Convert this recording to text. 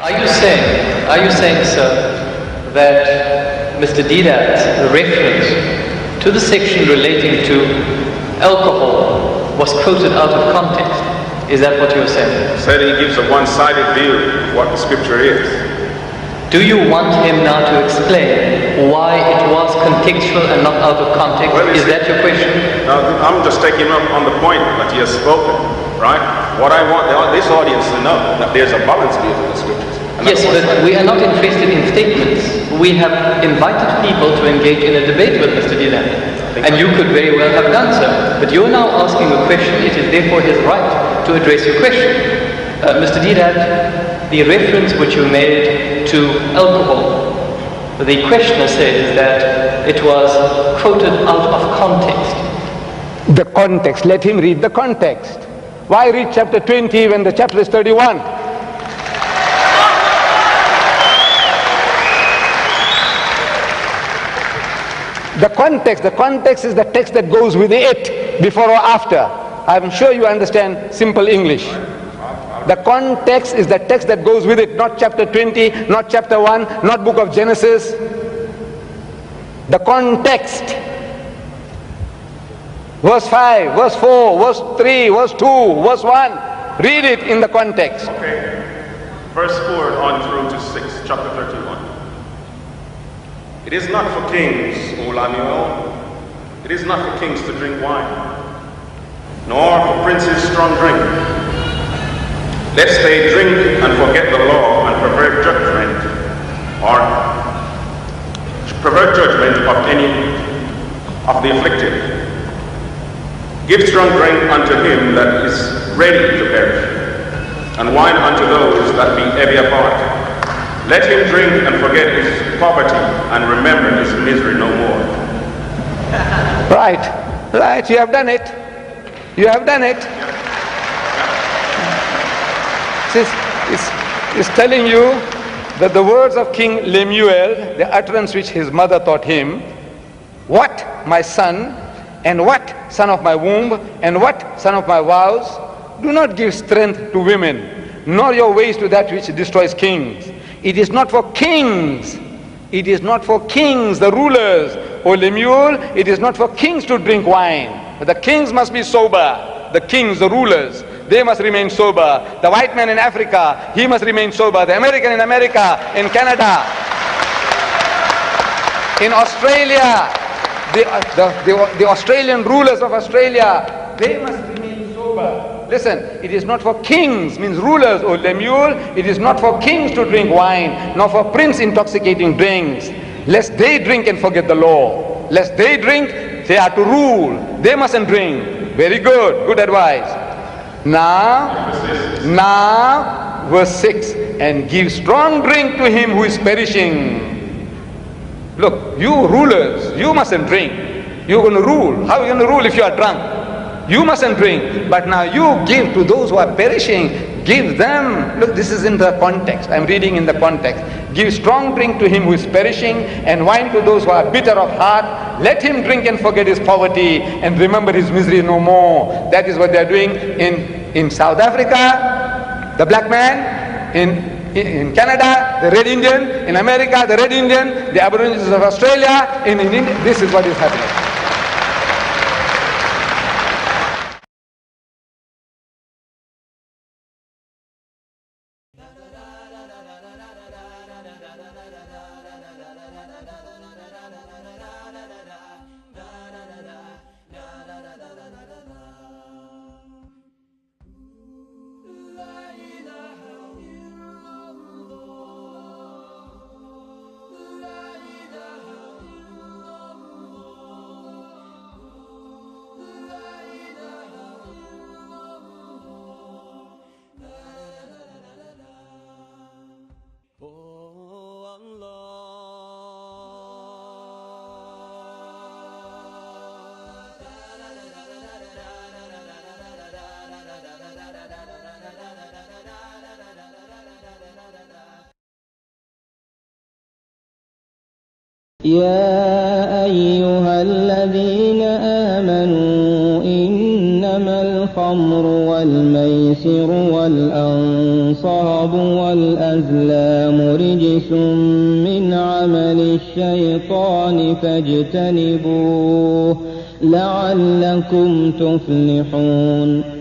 Are you saying, sir, that Mr. Deedat's reference to the section relating to alcohol was quoted out of context? Is that what you're saying? Said he gives a one-sided view of what the scripture is. Do you want him now to explain why it was contextual and not out of context? Well, is that your question? No, I'm just taking up on the point that he has spoken, right? What I want this audience to know that there's a balanced view of the scriptures. Yes, but we are not interested in statements. We have invited people to engage in a debate with Mr. Deedat. And you could very well have done so. But you're now asking a question. It is therefore his right to address your question. Mr. Deedat, the reference which you made to alcohol, the questioner says that it was quoted out of context. The context, let him read the context. Why read chapter 20 when the chapter is 31? The context is the text that goes with it, before or after. I'm sure you understand simple English. The context is the text that goes with it, not chapter 20, not chapter 1, not book of Genesis. The context. Verse 5, verse 4, verse 3, verse 2, verse 1. Read it in the context. Okay. Verse 4 on through to 6, chapter 31. It is not for kings, O Lamuel. It is not for kings to drink wine, nor for princes strong drink, lest they drink and forget the law and pervert judgment, or pervert judgment of any of the afflicted. Give strong drink unto him that is ready to perish, and wine unto those that be heavy of heart. Let him drink and forget his poverty and remember his misery no more. Right, you have done it. You have done it. It's telling you that the words of King Lemuel, the utterance which his mother taught him, what, my son, and what, son of my womb, and what, son of my vows, do not give strength to women, nor your ways to that which destroys kings. It is not for kings. It is not for kings, the rulers. O Lemuel, it is not for kings to drink wine. But the kings must be sober. The kings, the rulers, they must remain sober. The white man in Africa, he must remain sober. The American in America, in Canada, in Australia, the Australian rulers of Australia, they must remain sober. Listen, it is not for kings, means rulers, O Lemuel, it is not for kings to drink wine, nor for prince intoxicating drinks, lest they drink and forget the law. Lest they drink, they are to rule. They mustn't drink. Very good, good advice. Now, verse 6, and give strong drink to him who is perishing. Look, you rulers, you mustn't drink. You're going to rule. How are you going to rule if you are drunk? You mustn't drink, but now you give to those who are perishing. Give them. Look, this is in the context. I'm reading in the context. Give strong drink to him who is perishing, and wine to those who are bitter of heart. Let him drink and forget his poverty, and remember his misery no more. That is what they are doing in South Africa, the black man, in Canada, the red Indian, in America, the red Indian, the Aborigines of Australia, in India. This is what is happening. يا أيها الذين آمنوا إنما الخمر والميسر والأنصاب والأزلام رجس من عمل الشيطان فاجتنبوه لعلكم تفلحون.